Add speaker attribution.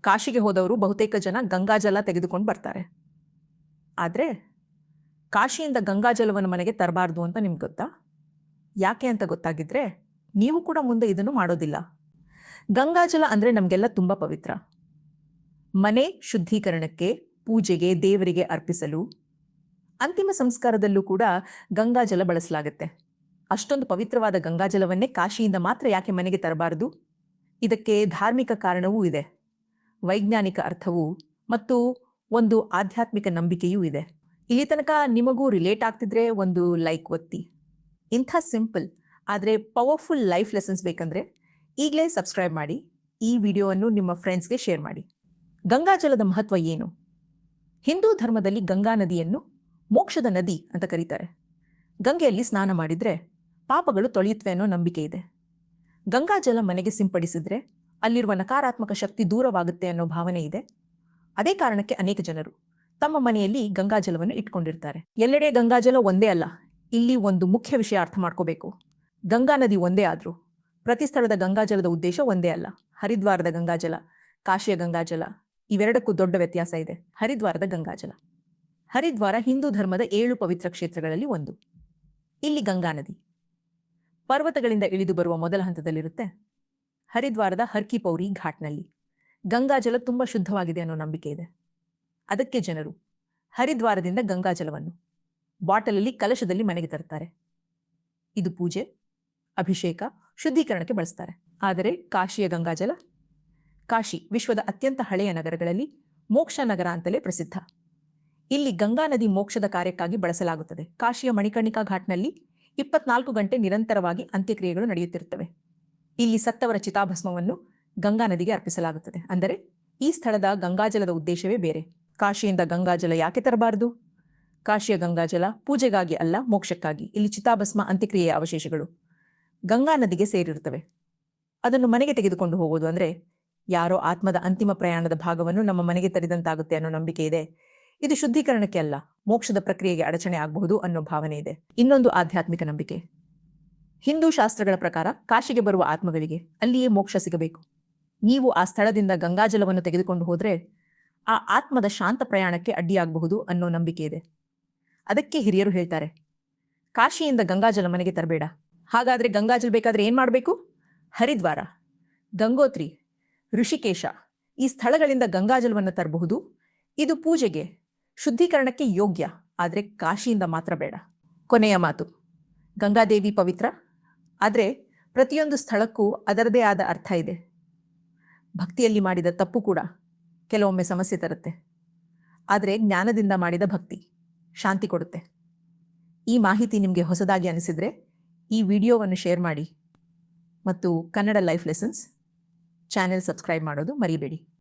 Speaker 1: ಕಾಶಿಗೆ ಹೋದವರು ಬಹುತೇಕ ಜನ ಗಂಗಾಜಲ ತೆಗೆದುಕೊಂಡು ಬರ್ತಾರೆ. ಆದರೆ ಕಾಶಿಯಿಂದ ಗಂಗಾಜಲವನ್ನು ಮನೆಗೆ ತರಬಾರ್ದು ಅಂತ ನಿಮ್ಗೆ ಗೊತ್ತಾ? ಯಾಕೆ ಅಂತ ಗೊತ್ತಾಗಿದ್ರೆ ನೀವು ಕೂಡ ಮುಂದೆ ಇದನ್ನು ಮಾಡೋದಿಲ್ಲ. ಗಂಗಾಜಲ ಅಂದರೆ ನಮಗೆಲ್ಲ ತುಂಬ ಪವಿತ್ರ. ಮನೆ ಶುದ್ಧೀಕರಣಕ್ಕೆ, ಪೂಜೆಗೆ, ದೇವರಿಗೆ ಅರ್ಪಿಸಲು, ಅಂತಿಮ ಸಂಸ್ಕಾರದಲ್ಲೂ ಕೂಡ ಗಂಗಾಜಲ ಬಳಸಲಾಗುತ್ತೆ. ಅಷ್ಟೊಂದು ಪವಿತ್ರವಾದ ಗಂಗಾಜಲವನ್ನೇ ಕಾಶಿಯಿಂದ ಮಾತ್ರ ಯಾಕೆ ಮನೆಗೆ ತರಬಾರದು? ಇದಕ್ಕೆ ಧಾರ್ಮಿಕ ಕಾರಣವೂ ಇದೆ, ವೈಜ್ಞಾನಿಕ ಅರ್ಥವೂ ಮತ್ತು ಒಂದು ಆಧ್ಯಾತ್ಮಿಕ ನಂಬಿಕೆಯೂ ಇದೆ. ಇಲ್ಲಿ ತನಕ ನಿಮಗೂ ರಿಲೇಟ್ ಆಗ್ತಿದ್ರೆ ಒಂದು ಲೈಕ್ ಒತ್ತಿ. ಇಂಥ ಸಿಂಪಲ್ ಆದರೆ ಪವರ್ಫುಲ್ ಲೈಫ್ ಲೆಸನ್ಸ್ ಬೇಕಂದ್ರೆ ಈಗಲೇ ಸಬ್ಸ್ಕ್ರೈಬ್ ಮಾಡಿ. ಈ ವಿಡಿಯೋವನ್ನು ನಿಮ್ಮ ಫ್ರೆಂಡ್ಸ್ಗೆ ಶೇರ್ ಮಾಡಿ. ಗಂಗಾಜಲದ ಮಹತ್ವ ಏನು? ಹಿಂದೂ ಧರ್ಮದಲ್ಲಿ ಗಂಗಾ ನದಿಯನ್ನು ಮೋಕ್ಷದ ನದಿ ಅಂತ ಕರೀತಾರೆ. ಗಂಗೆಯಲ್ಲಿ ಸ್ನಾನ ಮಾಡಿದರೆ ಪಾಪಗಳು ತೊಳೆಯುತ್ತವೆ ಅನ್ನೋ ನಂಬಿಕೆ ಇದೆ. ಗಂಗಾಜಲ ಮನೆಗೆ ಸಿಂಪಡಿಸಿದ್ರೆ ಅಲ್ಲಿರುವ ನಕಾರಾತ್ಮಕ ಶಕ್ತಿ ದೂರವಾಗುತ್ತೆ ಅನ್ನೋ ಭಾವನೆ ಇದೆ. ಅದೇ ಕಾರಣಕ್ಕೆ ಅನೇಕ ಜನರು ತಮ್ಮ ಮನೆಯಲ್ಲಿ ಗಂಗಾಜಲವನ್ನು ಇಟ್ಕೊಂಡಿರ್ತಾರೆ. ಎಲ್ಲೆಡೆ ಗಂಗಾಜಲ ಒಂದೇ ಅಲ್ಲ. ಇಲ್ಲಿ ಒಂದು ಮುಖ್ಯ ವಿಷಯ ಅರ್ಥ ಮಾಡ್ಕೋಬೇಕು. ಗಂಗಾ ನದಿ ಒಂದೇ ಆದರೂ ಪ್ರತಿ ಸ್ಥಳದ ಗಂಗಾಜಲದ ಉದ್ದೇಶ ಒಂದೇ ಅಲ್ಲ. ಹರಿದ್ವಾರದ ಗಂಗಾಜಲ, ಕಾಶಿಯ ಗಂಗಾಜಲ ಇವೆರಡಕ್ಕೂ ದೊಡ್ಡ ವ್ಯತ್ಯಾಸ ಇದೆ. ಹರಿದ್ವಾರದ ಗಂಗಾಜಲ. ಹರಿದ್ವಾರ ಹಿಂದೂ ಧರ್ಮದ 7 ಪವಿತ್ರ ಕ್ಷೇತ್ರಗಳಲ್ಲಿ ಒಂದು. ಇಲ್ಲಿ ಗಂಗಾ ನದಿ ಪರ್ವತಗಳಿಂದ ಇಳಿದು ಬರುವ ಮೊದಲ ಹಂತದಲ್ಲಿರುತ್ತೆ. ಹರಿದ್ವಾರದ ಹರ್ ಕಿ ಪೌರಿ ಘಾಟ್ನಲ್ಲಿ ಗಂಗಾಜಲ ತುಂಬ ಶುದ್ಧವಾಗಿದೆ ಅನ್ನೋ ನಂಬಿಕೆ ಇದೆ. ಅದಕ್ಕೆ ಜನರು ಹರಿದ್ವಾರದಿಂದ ಗಂಗಾಜಲವನ್ನು ಬಾಟಲಲ್ಲಿ ಕಲಶದಲ್ಲಿ ಮನೆಗೆ ತರುತ್ತಾರೆ. ಇದು ಪೂಜೆ, ಅಭಿಷೇಕ, ಶುದ್ಧೀಕರಣಕ್ಕೆ ಬಳಸ್ತಾರೆ. ಆದರೆ ಕಾಶಿಯ ಗಂಗಾಜಲ, ಕಾಶಿ ವಿಶ್ವದ ಅತ್ಯಂತ ಹಳೆಯ ನಗರಗಳಲ್ಲಿ ಮೋಕ್ಷ ನಗರ ಅಂತಲೇ ಪ್ರಸಿದ್ಧ. ಇಲ್ಲಿ ಗಂಗಾ ನದಿ ಮೋಕ್ಷದ ಕಾರ್ಯಕ್ಕಾಗಿ ಬಳಸಲಾಗುತ್ತದೆ. ಕಾಶಿಯ ಮಣಿಕರ್ಣಿಕಾ ಘಾಟ್ನಲ್ಲಿ 24 ಗಂಟೆ ನಿರಂತರವಾಗಿ ಅಂತ್ಯಕ್ರಿಯೆಗಳು ನಡೆಯುತ್ತಿರುತ್ತವೆ. ಇಲ್ಲಿ ಸತ್ತವರ ಚಿತಾಭಸ್ಮವನ್ನು ಗಂಗಾ ನದಿಗೆ ಅರ್ಪಿಸಲಾಗುತ್ತದೆ. ಅಂದರೆ ಈ ಸ್ಥಳದ ಗಂಗಾಜಲದ ಉದ್ದೇಶವೇ ಬೇರೆ. ಕಾಶಿಯಿಂದ ಗಂಗಾಜಲ ಯಾಕೆ ತರಬಾರದು? ಕಾಶಿಯ ಗಂಗಾಜಲ ಪೂಜೆಗಾಗಿ ಅಲ್ಲ, ಮೋಕ್ಷಕ್ಕಾಗಿ. ಇಲ್ಲಿ ಚಿತಾಭಸ್ಮ, ಅಂತ್ಯಕ್ರಿಯೆಯ ಅವಶೇಷಗಳು ಗಂಗಾ ನದಿಗೆ ಸೇರಿರುತ್ತವೆ. ಅದನ್ನು ಮನೆಗೆ ತೆಗೆದುಕೊಂಡು ಹೋಗೋದು ಅಂದರೆ ಯಾರೋ ಆತ್ಮದ ಅಂತಿಮ ಪ್ರಯಾಣದ ಭಾಗವನ್ನು ನಮ್ಮ ಮನೆಗೆ ತರಿದಂತಾಗುತ್ತೆ ಅನ್ನೋ ನಂಬಿಕೆ ಇದೆ. ಇದು ಶುದ್ಧೀಕರಣಕ್ಕೆ ಅಲ್ಲ, ಮೋಕ್ಷದ ಪ್ರಕ್ರಿಯೆಗೆ ಅಡಚಣೆ ಆಗಬಹುದು ಅನ್ನೋ ಭಾವನೆ ಇದೆ. ಇನ್ನೊಂದು ಆಧ್ಯಾತ್ಮಿಕ ನಂಬಿಕೆ. ಹಿಂದೂ ಶಾಸ್ತ್ರಗಳ ಪ್ರಕಾರ ಕಾಶಿಗೆ ಬರುವ ಆತ್ಮಗಳಿಗೆ ಅಲ್ಲಿಯೇ ಮೋಕ್ಷ ಸಿಗಬೇಕು. ನೀವು ಆ ಸ್ಥಳದಿಂದ ಗಂಗಾಜಲವನ್ನು ತೆಗೆದುಕೊಂಡು ಹೋದರೆ ಆ ಆತ್ಮದ ಶಾಂತ ಪ್ರಯಾಣಕ್ಕೆ ಅಡ್ಡಿಯಾಗಬಹುದು ಅನ್ನೋ ನಂಬಿಕೆ ಇದೆ. ಅದಕ್ಕೆ ಹಿರಿಯರು ಹೇಳ್ತಾರೆ, ಕಾಶಿಯಿಂದ ಗಂಗಾಜಲ ಮನೆಗೆ ತರಬೇಡ. ಹಾಗಾದರೆ ಗಂಗಾಜಲ ಬೇಕಾದರೆ ಏನು ಮಾಡಬೇಕು? ಹರಿದ್ವಾರ, ಗಂಗೋತ್ರಿ, ಋಷಿಕೇಶ ಈ ಸ್ಥಳಗಳಿಂದ ಗಂಗಾಜಲವನ್ನು ತರಬಹುದು. ಇದು ಪೂಜೆಗೆ, ಶುದ್ಧೀಕರಣಕ್ಕೆ ಯೋಗ್ಯ. ಆದರೆ ಕಾಶಿಯಿಂದ ಮಾತ್ರ ಬೇಡ. ಕೊನೆಯ ಮಾತು. ಗಂಗಾದೇವಿ ಪವಿತ್ರ, ಆದರೆ ಪ್ರತಿಯೊಂದು ಸ್ಥಳಕ್ಕೂ ಅದರದೇ ಆದ ಅರ್ಥ ಇದೆ. ಭಕ್ತಿಯಲ್ಲಿ ಮಾಡಿದ ತಪ್ಪು ಕೂಡ ಕೆಲವೊಮ್ಮೆ ಸಮಸ್ಯೆ ತರುತ್ತೆ. ಆದರೆ ಜ್ಞಾನದಿಂದ ಮಾಡಿದ ಭಕ್ತಿ ಶಾಂತಿ ಕೊಡುತ್ತೆ. ಈ ಮಾಹಿತಿ ನಿಮಗೆ ಹೊಸದಾಗಿ ಅನಿಸಿದರೆ ಈ ವಿಡಿಯೋವನ್ನು ಶೇರ್ ಮಾಡಿ ಮತ್ತು Kannada life lessons channel subscribe ಮಾಡೋದು ಮರಿಬೇಡಿ.